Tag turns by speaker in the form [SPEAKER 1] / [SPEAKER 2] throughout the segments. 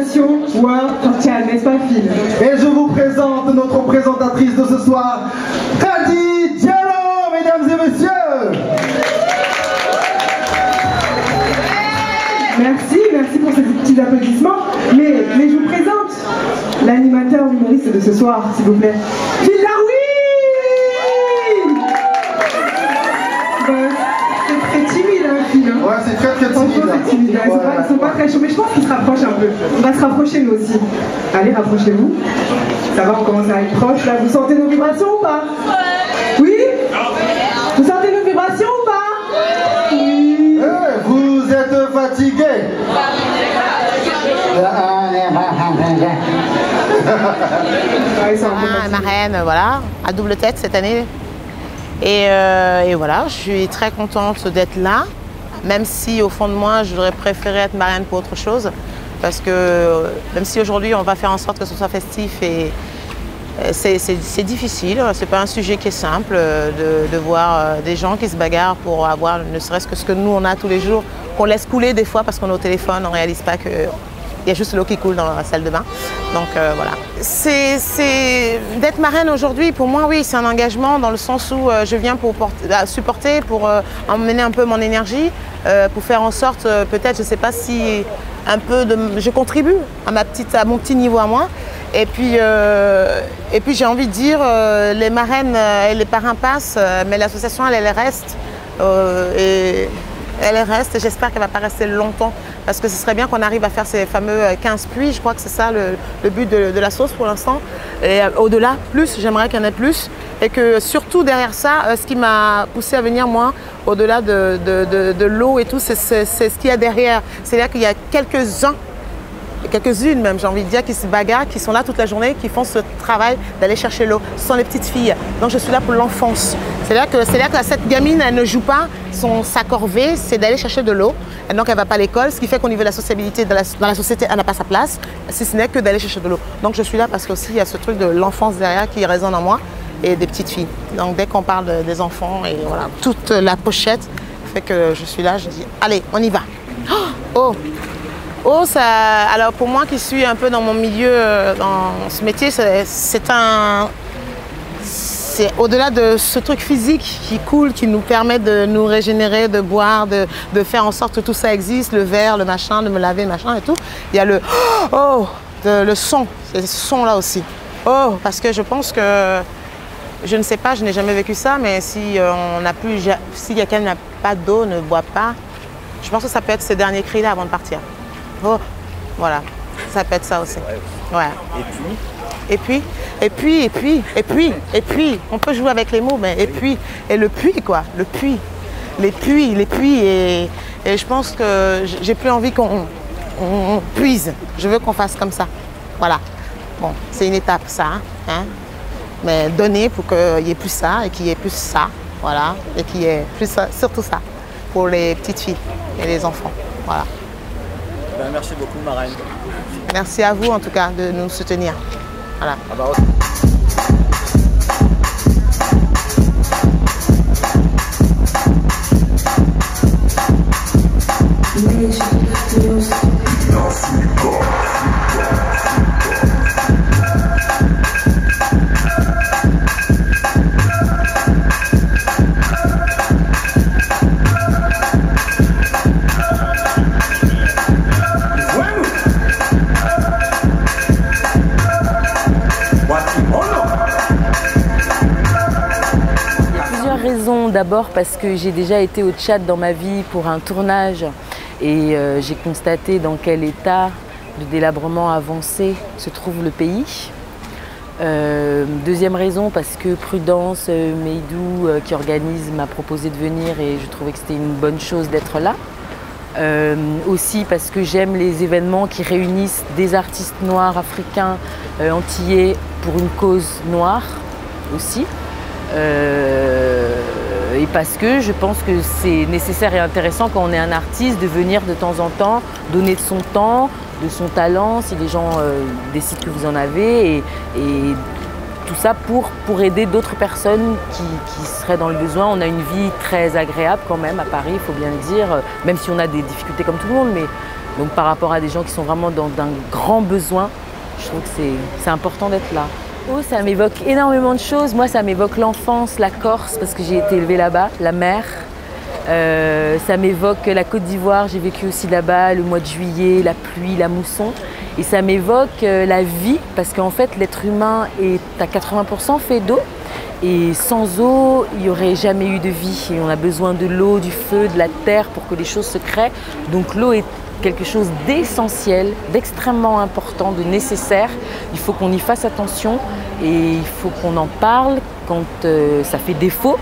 [SPEAKER 1] Génération World Tour, n'est-ce pas, Phil?
[SPEAKER 2] Et je vous présente notre présentatrice de ce soir, Khady Diallo, mesdames et messieurs.
[SPEAKER 1] Merci pour ces petits applaudissements. Mais je vous présente l'animateur humoriste de ce soir, s'il vous plaît. Phil Darwin. C'est très timide, hein, Phil. Hein.
[SPEAKER 2] Ouais, c'est très timide.
[SPEAKER 1] C'est timide. Ils sont pas très chauds, mais je pense qu'ils se rapprochent un peu. On va se rapprocher nous aussi. Allez, rapprochez-vous. Ça va, on commence à être proche là. Vous sentez nos vibrations ou pas? Oui? Vous sentez nos vibrations ou pas? Oui.
[SPEAKER 2] Vous êtes fatigué?
[SPEAKER 3] Marraine, voilà, à double tête cette année. Et voilà, je suis très contente d'être là, même si au fond de moi, j'aurais préféré être marraine pour autre chose. Parce que même si aujourd'hui, on va faire en sorte que ce soit festif, et c'est difficile, c'est pas un sujet qui est simple de voir des gens qui se bagarrent pour avoir ne serait-ce que ce que nous on a tous les jours, qu'on laisse couler des fois parce qu'on est au téléphone, on ne réalise pas que il y a juste l'eau qui coule dans la salle de bain. Donc voilà. D'être marraine aujourd'hui, pour moi, oui, c'est un engagement dans le sens où je viens pour supporter, pour emmener un peu mon énergie, pour faire en sorte, peut-être, je ne sais pas si je contribue à mon petit niveau à moi. Et puis j'ai envie de dire, les marraines et les parrains passent, mais l'association, elle reste. Elle reste et j'espère qu'elle ne va pas rester longtemps parce que ce serait bien qu'on arrive à faire ces fameux 15 puits. Je crois que c'est ça le but de la sauce pour l'instant. Et au-delà, j'aimerais qu'il y en ait plus. Et que surtout derrière ça, ce qui m'a poussé à venir, moi, au-delà de l'eau et tout, c'est ce qu'il y a derrière. C'est-à-dire qu'il y a quelques-unes même, j'ai envie de dire, qui se bagarrent, qui sont là toute la journée, qui font ce travail d'aller chercher l'eau. Ce sont les petites filles. Donc je suis là pour l'enfance. C'est-à-dire que cette gamine, elle ne joue pas, sa corvée, c'est d'aller chercher de l'eau. Et donc elle ne va pas à l'école, ce qui fait qu'au niveau de la sociabilité, dans la société, elle n'a pas sa place, si ce n'est que d'aller chercher de l'eau. Donc je suis là parce qu'aussi il y a ce truc de l'enfance derrière qui résonne en moi et des petites filles. Donc dès qu'on parle des enfants, et voilà, toute la pochette fait que je suis là, je dis allez, on y va. Oh, ça, alors pour moi qui suis un peu dans mon milieu, dans ce métier, c'est au-delà de ce truc physique qui coule, qui nous permet de nous régénérer, de boire, de faire en sorte que tout ça existe, le verre, le machin, de me laver, machin et tout. Il y a le son, c'est ce son-là aussi. Parce que je pense que, je ne sais pas, je n'ai jamais vécu ça, mais si quelqu'un n'a pas d'eau, ne boit pas, je pense que ça peut être ces derniers cris-là avant de partir. Voilà, ça peut être ça aussi. Ouais. Et puis, on peut jouer avec les mots, mais et le puits quoi, le puits, les puits, et je pense que j'ai plus envie qu'on puise, je veux qu'on fasse comme ça, voilà. Bon, c'est une étape ça, hein, mais donner pour qu'il y ait plus ça, et qu'il y ait plus ça, voilà, et qu'il y ait plus ça, surtout ça, pour les petites filles et les enfants, voilà.
[SPEAKER 4] Ben, merci beaucoup, marraine.
[SPEAKER 3] Merci à vous en tout cas de nous soutenir. Voilà.
[SPEAKER 5] D'abord parce que j'ai déjà été au Tchad dans ma vie pour un tournage et j'ai constaté dans quel état de délabrement avancé se trouve le pays. Deuxième raison parce que Prudence Meidou qui organise m'a proposé de venir et je trouvais que c'était une bonne chose d'être là. Aussi parce que j'aime les événements qui réunissent des artistes noirs, africains, antillais pour une cause noire aussi. Et parce que je pense que c'est nécessaire et intéressant quand on est un artiste de venir de temps en temps donner de son temps, de son talent, si les gens décident que vous en avez, et tout ça pour aider d'autres personnes qui seraient dans le besoin. On a une vie très agréable quand même à Paris, il faut bien le dire, même si on a des difficultés comme tout le monde, mais Donc par rapport à des gens qui sont vraiment dans d'un grand besoin, je trouve que c'est important d'être là. Oh, ça m'évoque énormément de choses. Moi, ça m'évoque l'enfance, la Corse, parce que j'ai été élevée là-bas, la mer. Ça m'évoque la Côte d'Ivoire, j'ai vécu aussi là-bas, le mois de juillet, la pluie, la mousson. Et ça m'évoque la vie, parce qu'en fait, l'être humain est à 80% fait d'eau. Et sans eau, il n'y aurait jamais eu de vie. Et on a besoin de l'eau, du feu, de la terre pour que les choses se créent. Donc l'eau est quelque chose d'essentiel, d'extrêmement important, de nécessaire. Il faut qu'on y fasse attention et il faut qu'on en parle quand ça fait défaut.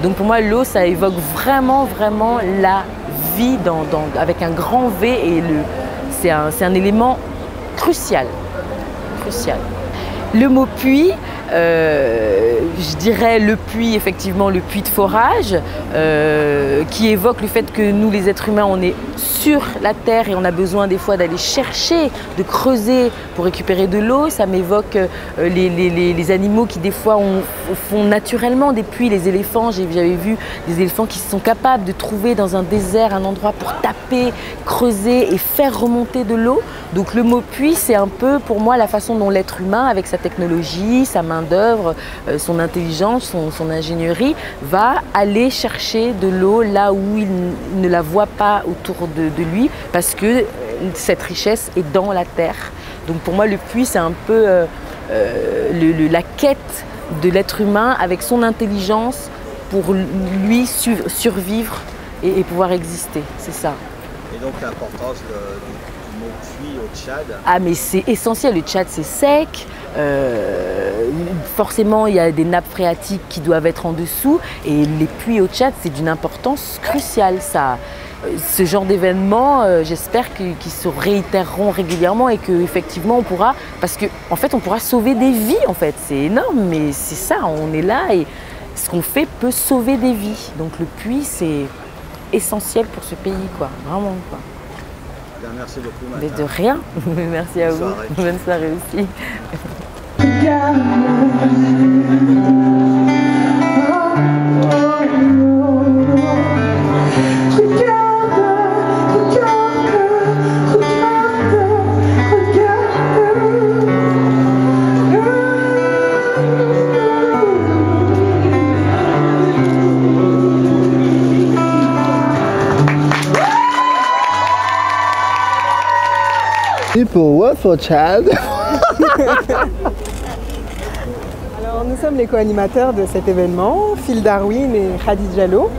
[SPEAKER 5] Donc pour moi, l'eau, ça évoque vraiment, vraiment la vie avec un grand V et c'est un élément crucial. Le mot puits, je dirais le puits, effectivement, le puits de forage, qui évoque le fait que nous, les êtres humains, on est sur la terre et on a besoin des fois d'aller chercher, de creuser pour récupérer de l'eau. Ça m'évoque les animaux qui des fois font naturellement des puits, les éléphants. J'avais vu des éléphants qui sont capables de trouver dans un désert un endroit pour taper, creuser et faire remonter de l'eau. Donc le mot puits, c'est un peu pour moi la façon dont l'être humain, avec sa technologie, sa main-d'œuvre, son intelligence, son ingénierie, va aller chercher de l'eau là où il ne la voit pas autour de lui, parce que cette richesse est dans la terre. Donc pour moi, le puits, c'est un peu la quête de l'être humain avec son intelligence pour lui survivre et pouvoir exister. C'est ça.
[SPEAKER 4] Et donc l'importance du mot puits au Tchad.
[SPEAKER 5] Ah mais c'est essentiel, le Tchad c'est sec, forcément il y a des nappes phréatiques qui doivent être en dessous et les puits au Tchad c'est d'une importance cruciale. Ce genre d'événements, j'espère qu'ils se réitéreront régulièrement et qu'effectivement on pourra, parce qu'en fait on pourra sauver des vies en fait, c'est énorme mais c'est ça, on est là et ce qu'on fait peut sauver des vies. Donc le puits c'est essentiel pour ce pays, quoi, vraiment quoi.
[SPEAKER 4] Bien, merci beaucoup.
[SPEAKER 5] Mais de rien. Merci à vous. Bonne soirée aussi.
[SPEAKER 2] Pour what for Tchad?
[SPEAKER 1] Alors nous sommes les co-animateurs de cet événement, Phil Darwin et Khadi Diallo.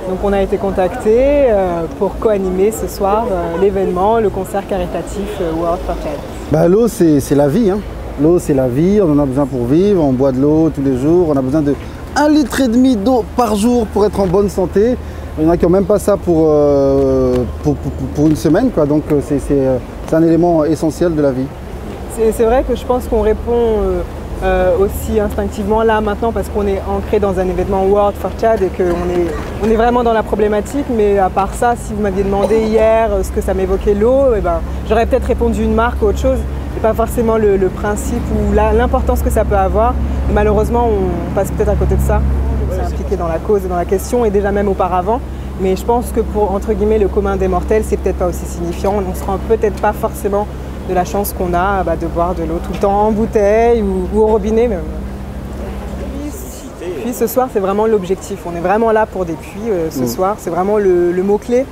[SPEAKER 1] Donc on a été contactés pour co-animer ce soir l'événement, le concert caritatif World for Tchad.
[SPEAKER 2] Bah, l'eau c'est la vie, hein. L'eau c'est la vie, on en a besoin pour vivre, on boit de l'eau tous les jours, on a besoin de 1,5 litre d'eau par jour pour être en bonne santé. Il y en a qui n'ont même pas ça pour une semaine, quoi. Donc c'est un élément essentiel de la vie.
[SPEAKER 1] C'est vrai que je pense qu'on répond aussi instinctivement là maintenant parce qu'on est ancré dans un événement World for Tchad et qu'on est vraiment dans la problématique. Mais à part ça, si vous m'aviez demandé hier ce que ça m'évoquait l'eau, eh ben, j'aurais peut-être répondu une marque ou autre chose et pas forcément le principe ou l'importance que ça peut avoir. Et malheureusement, on passe peut-être à côté de ça. C'est impliqué dans la cause et dans la question et déjà même auparavant. Mais je pense que pour, entre guillemets, le commun des mortels, c'est peut-être pas aussi signifiant. On ne se rend peut-être pas forcément de la chance qu'on a de boire de l'eau tout le temps en bouteille ou au robinet même. Puis ce soir, c'est vraiment l'objectif. On est vraiment là pour des puits ce soir. C'est vraiment le mot-clé.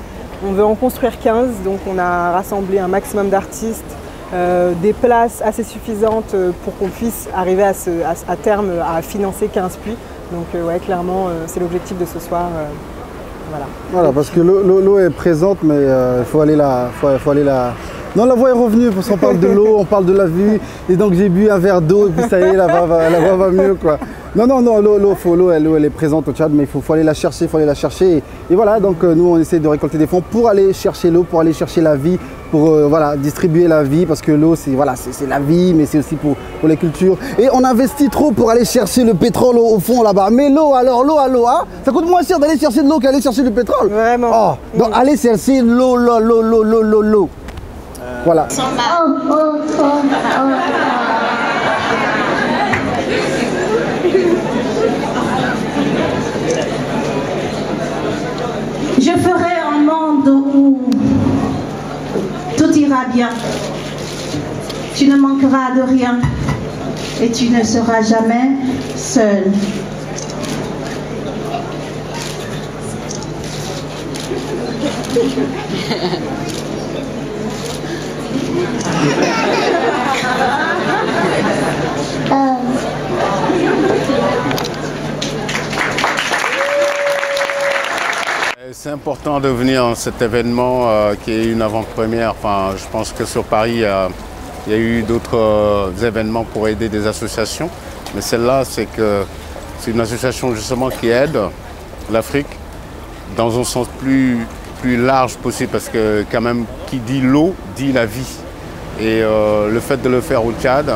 [SPEAKER 1] On veut en construire 15, donc on a rassemblé un maximum d'artistes, des places assez suffisantes pour qu'on puisse arriver à terme à financer 15 puits. Donc ouais, clairement, c'est l'objectif de ce soir.
[SPEAKER 2] Voilà, parce que l'eau est présente, mais il faut aller là. Non, la voix est revenue, parce qu'on parle de l'eau, on parle de la vue, et donc j'ai bu un verre d'eau, et puis ça y est, la voix va mieux, quoi. Non, l'eau, elle est présente au Tchad, mais il faut aller la chercher, et voilà, donc nous, on essaie de récolter des fonds pour aller chercher l'eau, pour aller chercher la vie, pour distribuer la vie, parce que l'eau, c'est la vie, mais c'est aussi pour les cultures. Et on investit trop pour aller chercher le pétrole au fond, là-bas. Mais l'eau, hein, ça coûte moins cher d'aller chercher de l'eau qu'aller chercher du pétrole.
[SPEAKER 1] Vraiment.
[SPEAKER 2] Oh, donc allez chercher l'eau. Voilà.
[SPEAKER 6] Je ferai un monde où bien. Tu ne manqueras de rien et tu ne seras jamais seul.
[SPEAKER 7] C'est important de venir à cet événement qui est une avant-première. Enfin, je pense que sur Paris, il y a eu d'autres événements pour aider des associations. Mais celle-là, c'est une association justement qui aide l'Afrique dans un sens plus large possible. Parce que quand même, qui dit l'eau, dit la vie. Et le fait de le faire au Tchad,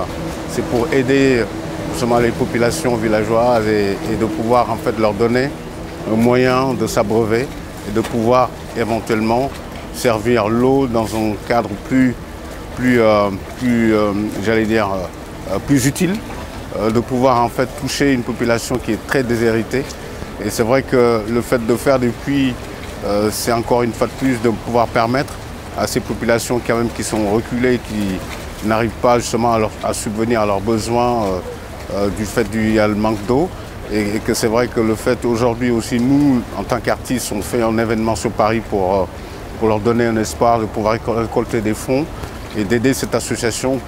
[SPEAKER 7] c'est pour aider justement les populations villageoises et de pouvoir en fait leur donner un moyen de s'abreuver et de pouvoir éventuellement servir l'eau dans un cadre plus utile, de pouvoir en fait toucher une population qui est très déshéritée. Et c'est vrai que le fait de faire des puits, c'est encore une fois de plus de pouvoir permettre à ces populations quand même qui sont reculées, qui n'arrivent pas justement à subvenir à leurs besoins du fait du manque d'eau. Et que c'est vrai que le fait aujourd'hui aussi, nous, en tant qu'artistes, on fait un événement sur Paris pour leur donner un espoir de pouvoir récolter des fonds et d'aider cette association.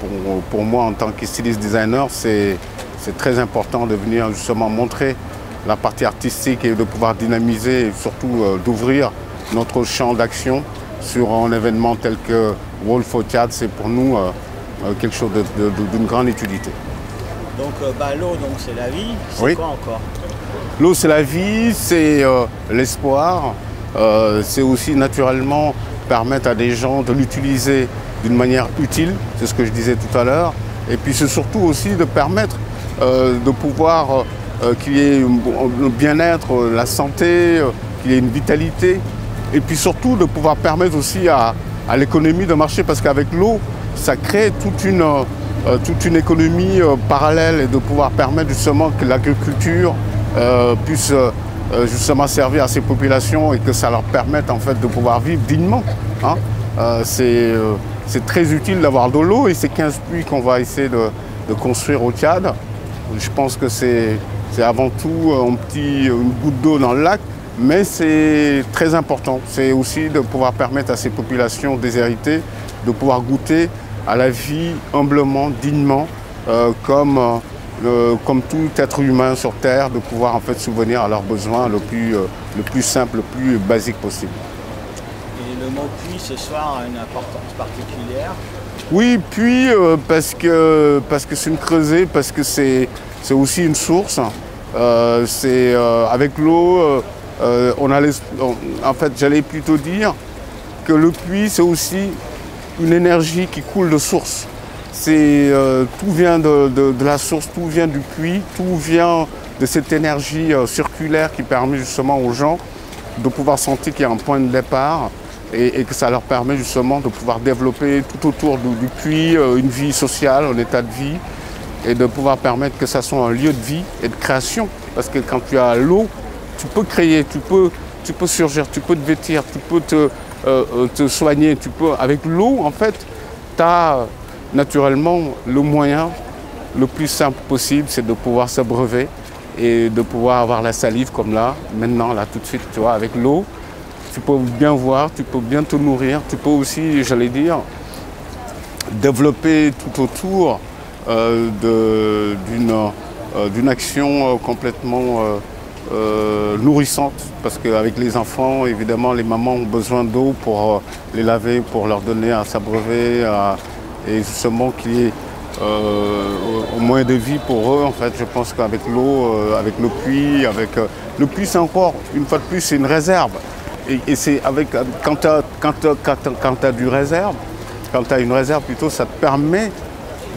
[SPEAKER 7] Pour moi, en tant que styliste designer, c'est très important de venir justement montrer la partie artistique et de pouvoir dynamiser et surtout d'ouvrir notre champ d'action sur un événement tel que Wolf au Tchad. C'est pour nous quelque chose d'une grande utilité.
[SPEAKER 4] Donc l'eau, c'est la vie, c'est
[SPEAKER 7] oui.
[SPEAKER 4] Quoi encore?
[SPEAKER 7] L'eau, c'est la vie, c'est l'espoir, c'est aussi naturellement permettre à des gens de l'utiliser d'une manière utile, c'est ce que je disais tout à l'heure, et puis c'est surtout aussi de permettre de pouvoir qu'il y ait le bien-être, la santé, qu'il y ait une vitalité, et puis surtout de pouvoir permettre aussi à l'économie de marcher, parce qu'avec l'eau, ça crée toute une économie parallèle et de pouvoir permettre justement que l'agriculture puisse justement servir à ces populations et que ça leur permette en fait de pouvoir vivre dignement. Hein. C'est très utile d'avoir de l'eau et ces 15 puits qu'on va essayer de construire au Tchad, je pense que c'est avant tout une goutte d'eau dans le lac, mais c'est très important. C'est aussi de pouvoir permettre à ces populations déshéritées de pouvoir goûter à la vie humblement, dignement, comme tout être humain sur Terre, de pouvoir en fait subvenir à leurs besoins le plus simple, le plus basique possible.
[SPEAKER 4] Et le mot puits ce soir a une importance particulière?
[SPEAKER 7] Oui, puits parce que c'est une creusée, parce que c'est aussi une source. Avec l'eau, en fait, j'allais plutôt dire que le puits, c'est aussi une énergie qui coule de source. Tout vient de la source, tout vient du puits, tout vient de cette énergie circulaire qui permet justement aux gens de pouvoir sentir qu'il y a un point de départ et que ça leur permet justement de pouvoir développer tout autour du puits une vie sociale, un état de vie et de pouvoir permettre que ça soit un lieu de vie et de création. Parce que quand tu as l'eau, tu peux créer, tu peux surgir, tu peux te vêtir, tu peux te soigner. Avec l'eau, en fait, tu as naturellement le moyen le plus simple possible, c'est de pouvoir s'abreuver et de pouvoir avoir la salive comme là, maintenant, là, tout de suite, tu vois, avec l'eau. Tu peux bien voir, tu peux bien te nourrir, tu peux aussi, j'allais dire, développer tout autour d'une action complètement nourrissante, parce qu'avec les enfants, évidemment, les mamans ont besoin d'eau pour les laver, pour leur donner à s'abreuver, et justement qu'il y ait au moins de vie pour eux. En fait, je pense qu'avec l'eau, avec le puits, le puits, c'est encore, une fois de plus, c'est une réserve. Et c'est quand tu as du réserve, quand tu as une réserve plutôt, ça te permet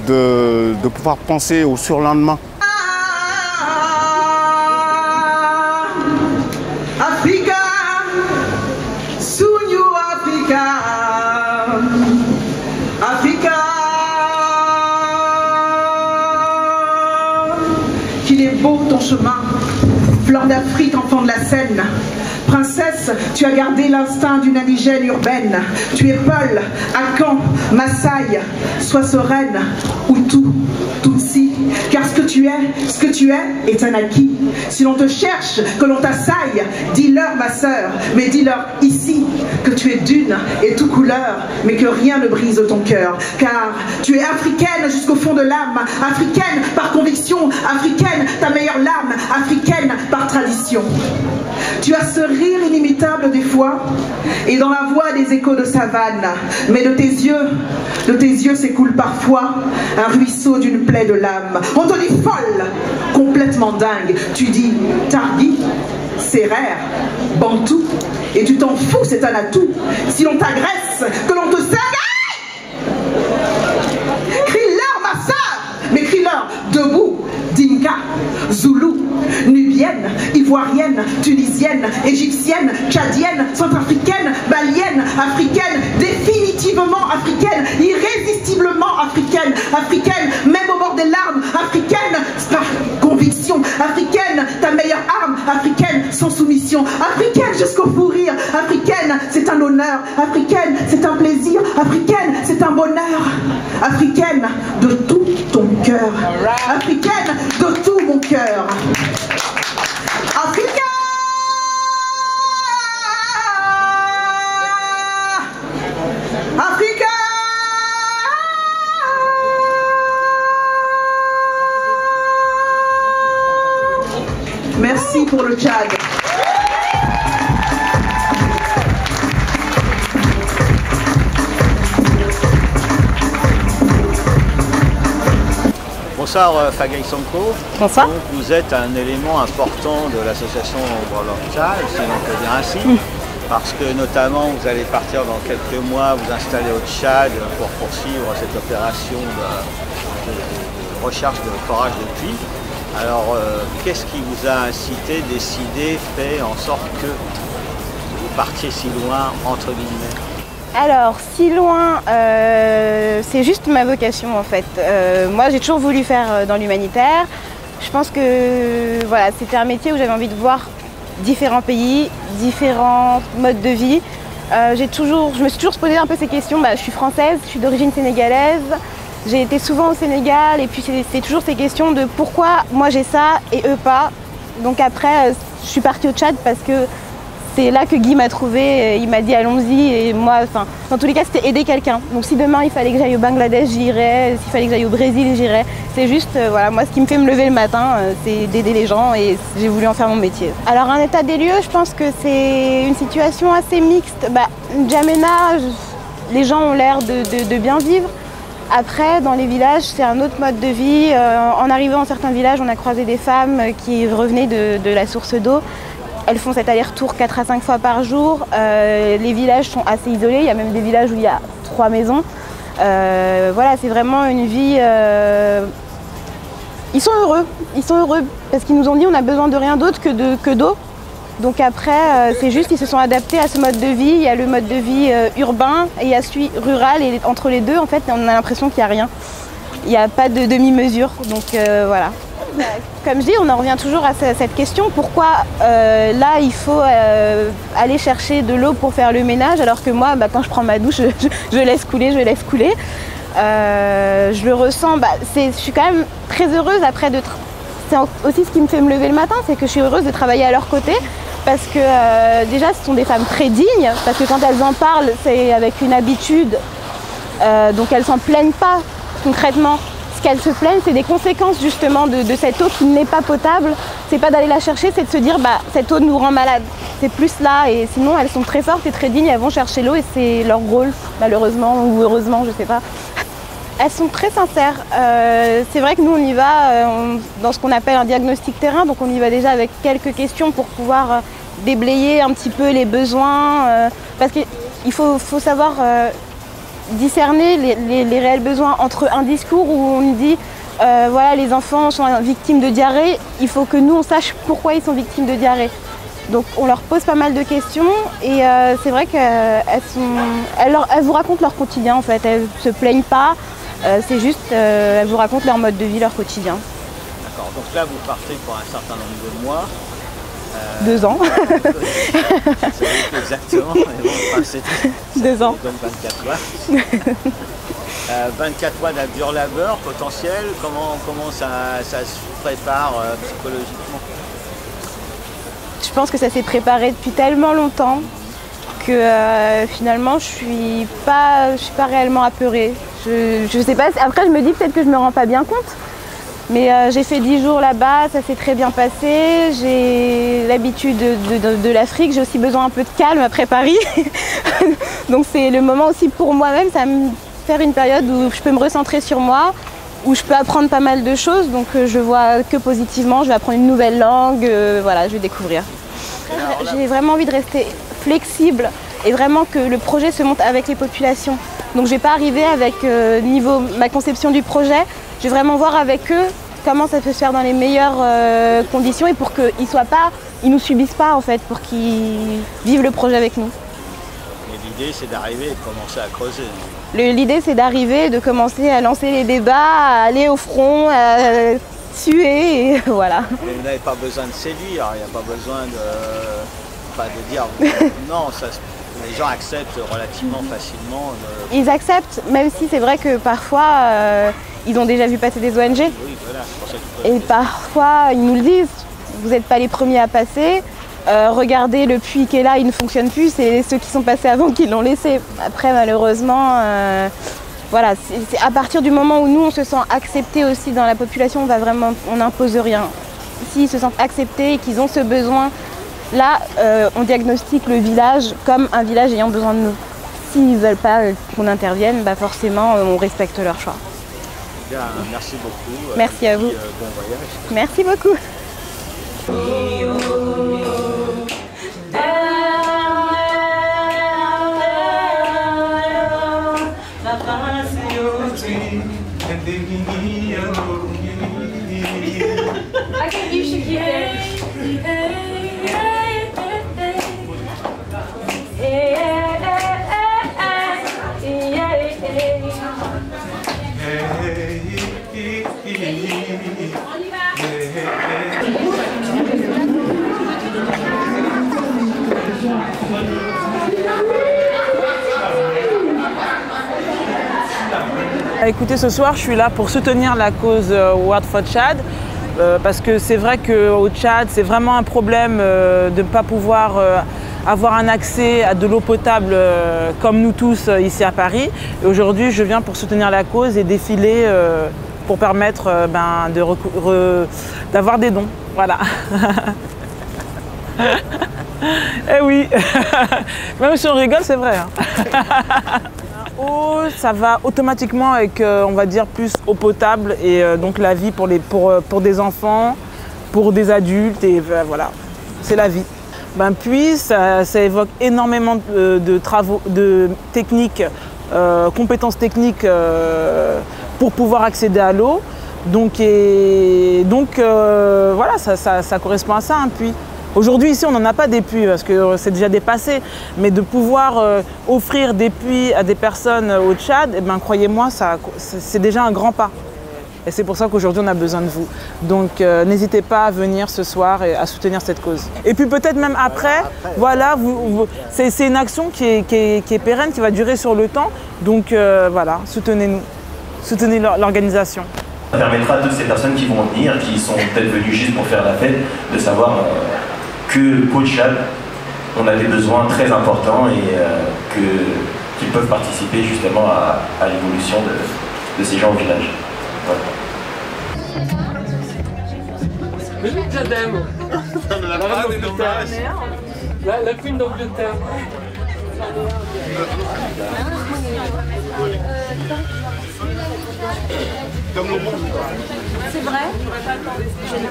[SPEAKER 7] de pouvoir penser au surlendemain.
[SPEAKER 1] Africa, Sunyu Africa, Africa, qu'il est beau ton chemin. Fleur d'Afrique, enfant de la Seine. Princesse, tu as gardé l'instinct d'une indigène urbaine. Tu es Peul, Akan, Maasai. Sois sereine, Hutu, Tutsi. Car ce que tu es est un acquis. Si l'on te cherche, que l'on t'assaille, dis-leur, ma sœur, mais dis-leur ici que tu es d'une et tout couleur, mais que rien ne brise ton cœur. Car tu es africaine jusqu'au fond de l'âme, africaine par conviction, africaine, ta meilleure lame, africaine par tradition. Tu as ce rire inimitable des fois, et dans la voix des échos de savane, mais de tes yeux s'écoule parfois un ruisseau d'une plaie de l'âme. On te dit folle, complètement dingue, tu dis Targui, Sérère, Bantou, et tu t'en fous, c'est un atout. Si l'on t'agresse, que l'on te sagaille, crie-leur ma sœur, mais crie-leur debout, Dinka, Zoulou, Nubienne, Ivoirienne, Tunisienne, Égyptienne, Tchadienne, Centrafricaine, Malienne, Africaine, définitivement africaine, irrésistiblement africaine, africaine, même au bord des larmes, africaine, par conviction, africaine, ta meilleure arme, africaine, sans soumission, africaine jusqu'au fou rire, africaine, c'est un honneur, africaine, c'est un plaisir, africaine, c'est un bonheur, africaine, de tout ton cœur, africaine, de tout mon cœur. Africa! Africa! Merci pour le Tchad.
[SPEAKER 4] Bonsoir Fagaï Sonko.
[SPEAKER 5] Bonsoir.
[SPEAKER 4] Donc, vous êtes un élément important de l'association Warlord Tchad, si l'on peut dire ainsi, parce que notamment vous allez partir dans quelques mois, vous installer au Tchad pour poursuivre cette opération de recherche de forage de puits. Alors qu'est-ce qui vous a incité, décidé, fait en sorte que vous partiez si loin, entre guillemets?
[SPEAKER 8] Alors, si loin, c'est juste ma vocation en fait. Moi, j'ai toujours voulu faire dans l'humanitaire. Je pense que voilà, c'était un métier où j'avais envie de voir différents pays, différents modes de vie. Je me suis toujours posé un peu ces questions. Je suis française, je suis d'origine sénégalaise. J'ai été souvent au Sénégal et puis c'est toujours ces questions de pourquoi moi j'ai ça et eux pas. Donc après, je suis partie au Tchad parce que c'est là que Guy m'a trouvé, il m'a dit allons-y et moi, dans tous les cas c'était aider quelqu'un. Donc si demain il fallait que j'aille au Bangladesh, j'irais, s'il fallait que j'aille au Brésil, j'irais. C'est juste, voilà, moi ce qui me fait me lever le matin, c'est d'aider les gens et j'ai voulu en faire mon métier. Alors un état des lieux, je pense que c'est une situation assez mixte. N'Djamena, les gens ont l'air de bien vivre. Après, dans les villages, c'est un autre mode de vie. En arrivant dans certains villages, on a croisé des femmes qui revenaient de la source d'eau. Elles font cet aller-retour 4 à 5 fois par jour. Les villages sont assez isolés. Il y a même des villages où il y a 3 maisons. Voilà, c'est vraiment une vie... Ils sont heureux parce qu'ils nous ont dit on a besoin de rien d'autre que d'eau. Donc après, c'est juste, ils se sont adaptés à ce mode de vie. Il y a le mode de vie urbain et il y a celui rural. Et entre les deux, en fait, on a l'impression qu'il n'y a rien. Il n'y a pas de demi-mesure. Donc voilà. Comme je dis, on en revient toujours à cette question. Pourquoi là, il faut aller chercher de l'eau pour faire le ménage alors que moi, quand je prends ma douche, je laisse couler, je le ressens. Je suis quand même très heureuse après de... C'est aussi ce qui me fait me lever le matin, c'est que je suis heureuse de travailler à leur côté. Parce que déjà, ce sont des femmes très dignes, parce que quand elles en parlent, c'est avec une habitude. Donc elles s'en plaignent pas concrètement. Ce qu'elles se plaignent, c'est des conséquences justement de cette eau qui n'est pas potable. C'est pas d'aller la chercher, c'est de se dire cette eau nous rend malade. C'est plus là, et sinon elles sont très fortes et très dignes, elles vont chercher l'eau et c'est leur rôle, malheureusement ou heureusement, je sais pas. Elles sont très sincères. C'est vrai que nous on y va dans ce qu'on appelle un diagnostic terrain, donc on y va déjà avec quelques questions pour pouvoir déblayer un petit peu les besoins. Parce qu'il faut savoir discerner les réels besoins entre un discours où on dit voilà, les enfants sont victimes de diarrhée, il faut que nous on sache pourquoi ils sont victimes de diarrhée. Donc on leur pose pas mal de questions et c'est vrai qu'elles vous racontent leur quotidien en fait, elles se plaignent pas, c'est juste elles vous racontent leur mode de vie, leur quotidien.
[SPEAKER 4] D'accord, donc là vous partez pour un certain nombre de mois.
[SPEAKER 8] 2 ans.
[SPEAKER 4] Exactement, mais bon, enfin, c'est
[SPEAKER 8] 2 ans.
[SPEAKER 4] donc 24 mois. 24 mois d'un dur labeur potentiel, comment ça se prépare psychologiquement?
[SPEAKER 8] Je pense que ça s'est préparé depuis tellement longtemps que finalement je suis pas réellement apeurée. Je sais pas, après je me dis peut-être que je me rends pas bien compte, mais j'ai fait 10 jours là-bas, ça s'est très bien passé, j'ai l'habitude de l'Afrique, j'ai aussi besoin un peu de calme après Paris. Donc c'est le moment aussi pour moi-même, ça va me faire une période où je peux me recentrer sur moi, où je peux apprendre pas mal de choses, donc je vois que positivement, je vais apprendre une nouvelle langue, voilà, je vais découvrir. J'ai vraiment envie de rester flexible et vraiment que le projet se monte avec les populations. Donc je ne vais pas arriver avec niveau ma conception du projet, je vais vraiment voir avec eux comment ça peut se faire dans les meilleures conditions et pour qu'ils ne nous subissent pas en fait, pour qu'ils vivent le projet avec nous.
[SPEAKER 4] Et l'idée c'est d'arriver et de commencer à creuser.
[SPEAKER 8] L'idée c'est d'arriver, de commencer à lancer les débats, à aller au front, à tuer et voilà.
[SPEAKER 4] Mais vous n'avez pas besoin de séduire, il n'y a pas besoin de dire non, les gens acceptent relativement facilement.
[SPEAKER 8] Ils acceptent, même si c'est vrai que parfois ils ont déjà vu passer des ONG.
[SPEAKER 4] Oui, voilà, c'est pour ça que
[SPEAKER 8] et parfois ils nous le disent, vous n'êtes pas les premiers à passer. Regardez le puits qui est là, il ne fonctionne plus, c'est ceux qui sont passés avant qui l'ont laissé. Après malheureusement, voilà, c'est à partir du moment où nous on se sent acceptés aussi dans la population, on n'impose rien. S'ils se sentent acceptés et qu'ils ont ce besoin, là on diagnostique le village comme un village ayant besoin de nous. S'ils ne veulent pas qu'on intervienne, bah forcément on respecte leur choix.
[SPEAKER 4] Bien, merci beaucoup.
[SPEAKER 8] Merci à vous.
[SPEAKER 4] Bon voyage.
[SPEAKER 8] Merci beaucoup.
[SPEAKER 9] I think you should keep it.
[SPEAKER 10] Écoutez, ce soir, je suis là pour soutenir la cause World for Tchad, parce que c'est vrai qu'au Tchad, c'est vraiment un problème de ne pas pouvoir avoir un accès à de l'eau potable comme nous tous ici à Paris. Et aujourd'hui, je viens pour soutenir la cause et défiler pour permettre d'avoir des dons. Voilà. Eh oui, même si on rigole, c'est vrai. Eau, ça va automatiquement avec, on va dire, plus eau potable et donc la vie pour des enfants, pour des adultes et voilà, c'est la vie. Puis ça évoque énormément de travaux, de techniques, compétences techniques pour pouvoir accéder à l'eau. Donc voilà, ça correspond à ça un puits. Aujourd'hui ici on n'en a pas des puits parce que c'est déjà dépassé, mais de pouvoir offrir des puits à des personnes au Tchad, eh ben, croyez-moi, c'est déjà un grand pas. Et c'est pour ça qu'aujourd'hui on a besoin de vous. Donc n'hésitez pas à venir ce soir et à soutenir cette cause. Et puis peut-être même après, voilà, c'est une action qui est pérenne, qui va durer sur le temps. Donc voilà, soutenez-nous, soutenez l'organisation.
[SPEAKER 11] Ça permettra à toutes ces personnes qui vont venir, qui sont peut-être venues juste pour faire la fête, de savoir qu'au Tchad, on a des besoins très importants et qu'ils peuvent participer justement à l'évolution de ces gens au village. Voilà.
[SPEAKER 9] La queen d'Angleterre. C'est vrai? Je ne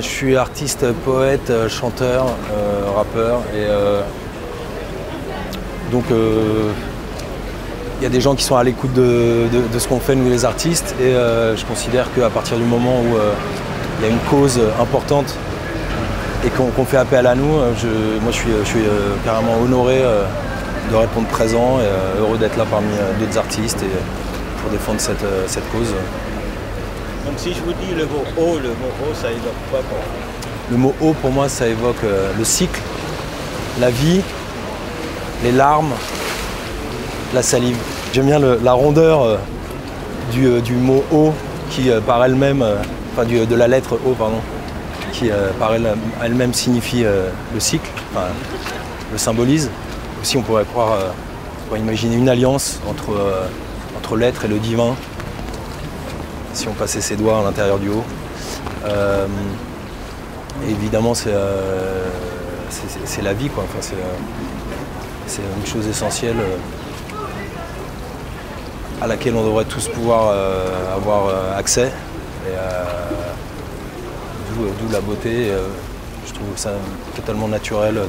[SPEAKER 12] Je suis artiste, poète, chanteur, rappeur et donc il y a des gens qui sont à l'écoute de ce qu'on fait nous les artistes et je considère qu'à partir du moment où il y a une cause importante et qu'on fait appel à nous. Moi, je suis carrément honoré de répondre présent et heureux d'être là parmi d'autres artistes et pour défendre cette cause.
[SPEAKER 4] Donc si je vous dis le mot eau, ça évoque quoi pour vous?
[SPEAKER 12] Le mot eau, pour moi, ça évoque le cycle, la vie, les larmes, la salive. J'aime bien la rondeur du mot eau qui par elle-même, de la lettre O, pardon, qui par elle-même signifie le cycle, le symbolise. Aussi, on pourrait imaginer une alliance entre l'être et le divin, si on passait ses doigts à l'intérieur du haut. Évidemment, c'est la vie, quoi. Enfin, c'est une chose essentielle à laquelle on devrait tous pouvoir avoir accès. D'où la beauté. Je trouve ça totalement naturel de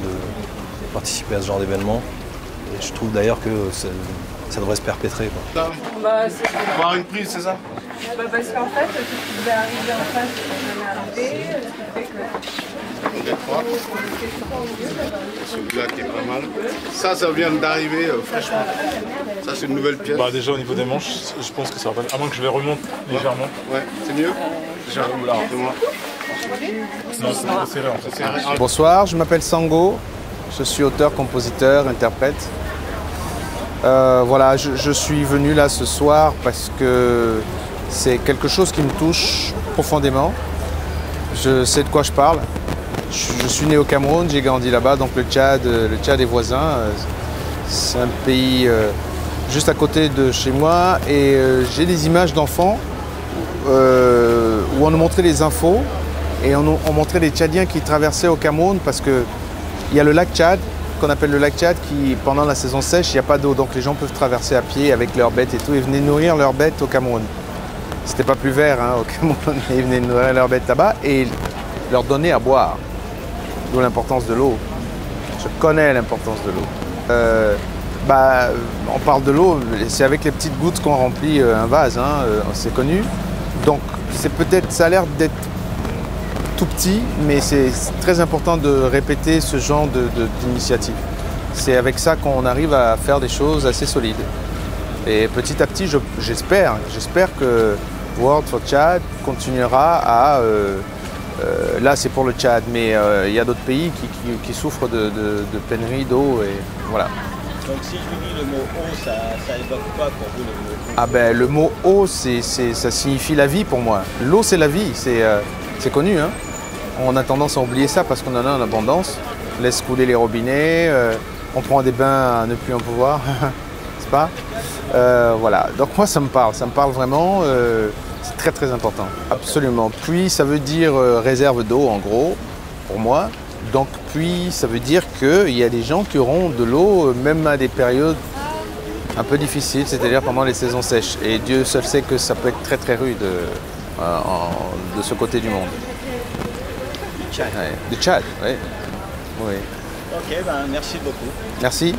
[SPEAKER 12] participer à ce genre d'événement. Et je trouve d'ailleurs que ça devrait se perpétrer, quoi.
[SPEAKER 7] Voir une prise, c'est ça?
[SPEAKER 9] Parce qu'en fait, tu devais arriver en face, tu devais arriver, ce qui fait que...
[SPEAKER 7] Celui-là qui est pas mal. Ça vient d'arriver fraîchement. Ça, c'est une nouvelle pièce.
[SPEAKER 13] Bah, déjà, au niveau des manches, je pense que ça va pas... À moins que je les remonte légèrement.
[SPEAKER 7] Ouais, c'est mieux. Déjà, là, de moi.
[SPEAKER 13] Non, c'est trop serré, en fait.
[SPEAKER 14] Bonsoir, je m'appelle Sango. Je suis auteur, compositeur, interprète. Voilà, je suis venu là ce soir parce que c'est quelque chose qui me touche profondément. Je sais de quoi je parle. Je suis né au Cameroun, j'ai grandi là-bas, donc le Tchad est voisin. C'est un pays juste à côté de chez moi et j'ai des images d'enfants où on nous montrait les infos et on montrait les Tchadiens qui traversaient au Cameroun parce qu'il y a le lac Tchad, qu'on appelle le lac Tchad, qui pendant la saison sèche, il n'y a pas d'eau, donc les gens peuvent traverser à pied avec leurs bêtes et tout, et venaient nourrir leurs bêtes au Cameroun. C'était pas plus vert au Cameroun, ils venaient nourrir leurs bêtes là-bas et leur donner à boire. D'où l'importance de l'eau. Je connais l'importance de l'eau. On parle de l'eau, c'est avec les petites gouttes qu'on remplit un vase, c'est connu. Donc ça a l'air d'être tout petit, mais c'est très important de répéter ce genre d'initiative. C'est avec ça qu'on arrive à faire des choses assez solides. Et petit à petit, j'espère que World for Tchad continuera à... là, c'est pour le Tchad, mais il y a d'autres pays qui souffrent de pénurie d'eau, et voilà.
[SPEAKER 4] Donc si je vous dis le mot eau, ça évoque quoi pour vous, le mot eau?
[SPEAKER 14] Ah ben, le mot eau, ça signifie la vie pour moi. L'eau, c'est la vie, c'est connu, hein. On a tendance à oublier ça parce qu'on en a en abondance. On laisse couler les robinets, on prend des bains à ne plus en pouvoir, n'est-ce pas? Voilà, donc moi ça me parle vraiment, c'est très très important, absolument. Puits, ça veut dire réserve d'eau en gros, pour moi. Donc puits, ça veut dire qu'il y a des gens qui auront de l'eau même à des périodes un peu difficiles, c'est-à-dire pendant les saisons sèches. Et Dieu seul sait que ça peut être très très rude de ce côté du monde.
[SPEAKER 4] Tchad.
[SPEAKER 14] Ouais, du Tchad, oui. Oui.
[SPEAKER 4] Ok, merci beaucoup.
[SPEAKER 14] Merci.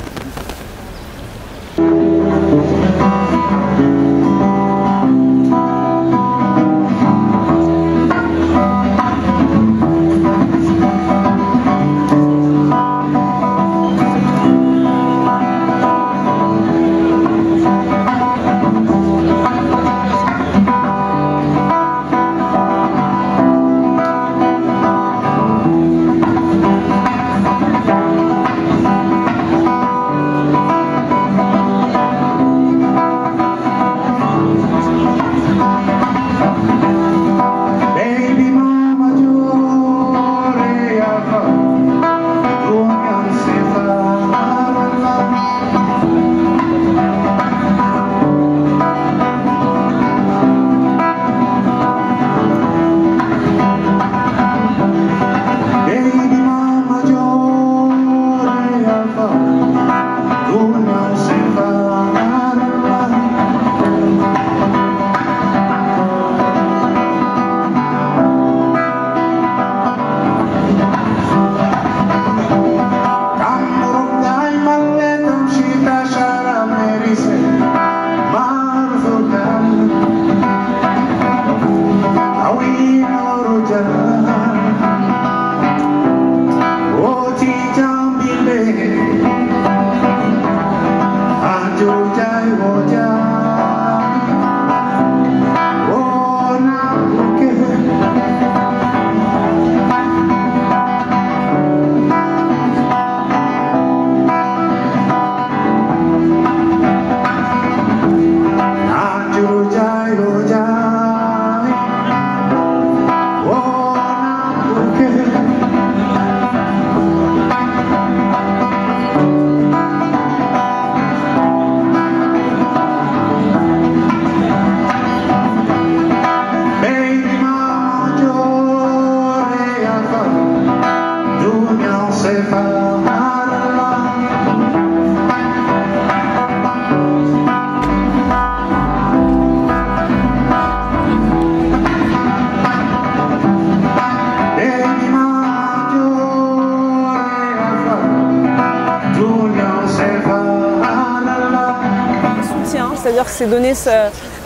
[SPEAKER 10] c'est-à-dire que c'est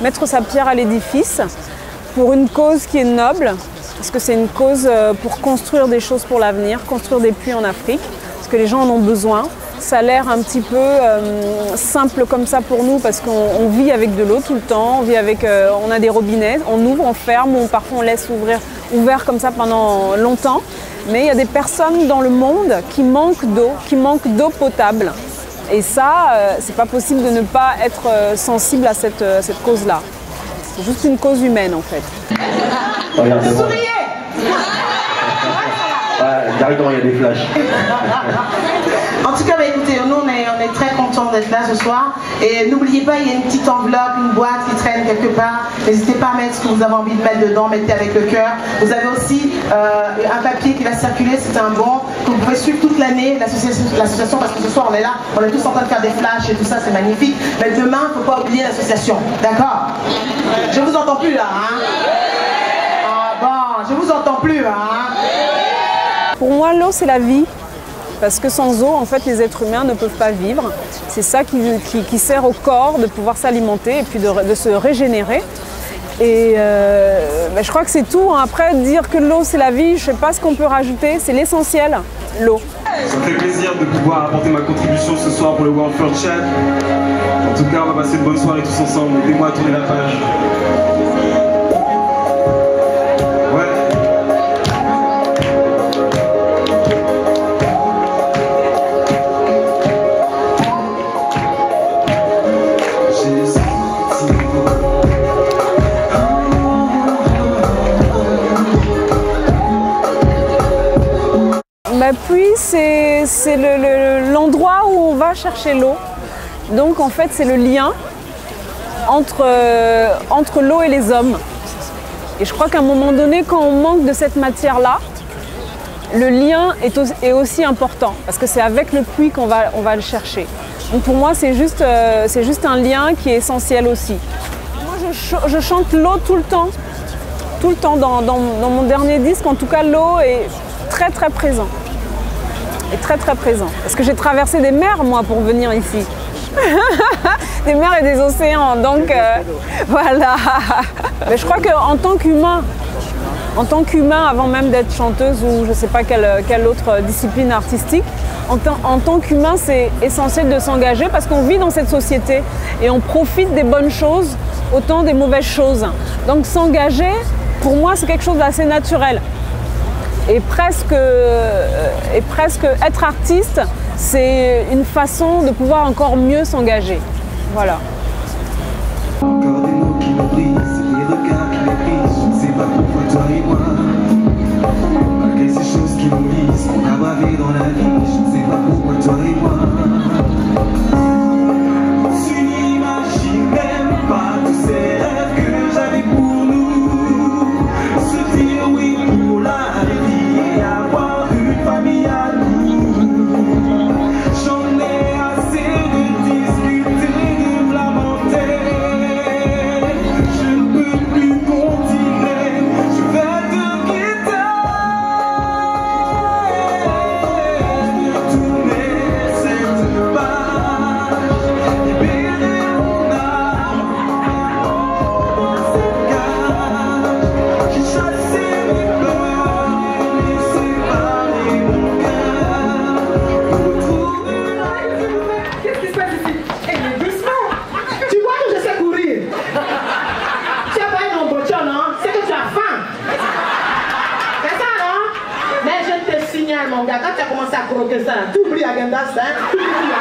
[SPEAKER 10] mettre sa pierre à l'édifice pour une cause qui est noble, parce que c'est une cause pour construire des choses pour l'avenir, construire des puits en Afrique, parce que les gens en ont besoin. Ça a l'air un petit peu simple comme ça pour nous parce qu'on vit avec de l'eau tout le temps, on a des robinets, on ouvre, on ferme, ou parfois on laisse ouvert comme ça pendant longtemps. Mais il y a des personnes dans le monde qui manquent d'eau potable. Et ça, c'est pas possible de ne pas être sensible à cette cause-là. C'est juste une cause humaine en fait.
[SPEAKER 11] Regardez-moi. Directement, il y a des flashs.
[SPEAKER 15] En tout cas, écoutez, nous on est très contents d'être là ce soir. Et n'oubliez pas, il y a une petite enveloppe, une boîte qui traîne quelque part. N'hésitez pas à mettre ce que vous avez envie de mettre dedans, mettez avec le cœur. Vous avez aussi un papier qui va circuler, c'est un bon que vous pouvez suivre toute l'année, l'association, parce que ce soir on est là, on est tous en train de faire des flashs et tout ça, c'est magnifique. Mais demain, il ne faut pas oublier l'association, d'accord? Je vous entends plus là, hein? Ah bon, je vous entends plus, hein?
[SPEAKER 10] Pour moi, l'eau, c'est la vie. Parce que sans eau, en fait, les êtres humains ne peuvent pas vivre. C'est ça qui sert au corps de pouvoir s'alimenter et puis de se régénérer. Et je crois que c'est tout. Après, dire que l'eau, c'est la vie, je ne sais pas ce qu'on peut rajouter. C'est l'essentiel, l'eau.
[SPEAKER 16] Ça me fait plaisir de pouvoir apporter ma contribution ce soir pour le World Flood Tchad. En tout cas, on va passer une bonne soirée tous ensemble. Aidez-moi à tourner la page.
[SPEAKER 10] Puis c'est l'endroit où on va chercher l'eau. Donc en fait c'est le lien entre l'eau et les hommes. Et je crois qu'à un moment donné, quand on manque de cette matière-là, le lien est aussi important. Parce que c'est avec le puits qu'on va le chercher. Donc pour moi c'est juste un lien qui est essentiel aussi. Moi je chante l'eau tout le temps. Tout le temps. Dans mon dernier disque, en tout cas, l'eau est très très présente. Est très très présent. Parce que j'ai traversé des mers, moi, pour venir ici. Des mers et des océans, donc voilà. Mais je crois qu'en tant qu'humain, avant même d'être chanteuse ou je ne sais pas quelle autre discipline artistique, en tant qu'humain, c'est essentiel de s'engager parce qu'on vit dans cette société et on profite des bonnes choses autant des mauvaises choses. Donc s'engager, pour moi, c'est quelque chose d'assez naturel. Et presque être artiste, c'est une façon de pouvoir encore mieux s'engager. Voilà.
[SPEAKER 17] Encore des mots qui me brisent, des regards qui méprisent, je ne sais pas pourquoi toi et moi. Malgré ces choses qui nous lisent, qu'on a bavé dans la vie, je ne sais pas pourquoi toi et moi. Tu n'imagines même pas tous ces rêves que j'avais pour nous. Se dire oui pour la vie et avoir une famille à nous. J'en ai assez de discuter, de me lamenter. Je ne peux plus continuer, je vais te quitter. De tourner cette page, libérer mon âme dans cette cage. J'ai chassé mes peurs et les séparé mon cœur pour retrouver la vie.
[SPEAKER 1] Qu'est-ce qui se passe ici? Eh, mais doucement! Tu vois que je sais courir? Tu n'as pas une embouchure, non? C'est que tu as faim! C'est ça, non? Mais je te signale, mon gars, quand tu as commencé à croquer ça, tu oublies Agendas, hein? Tu oublies,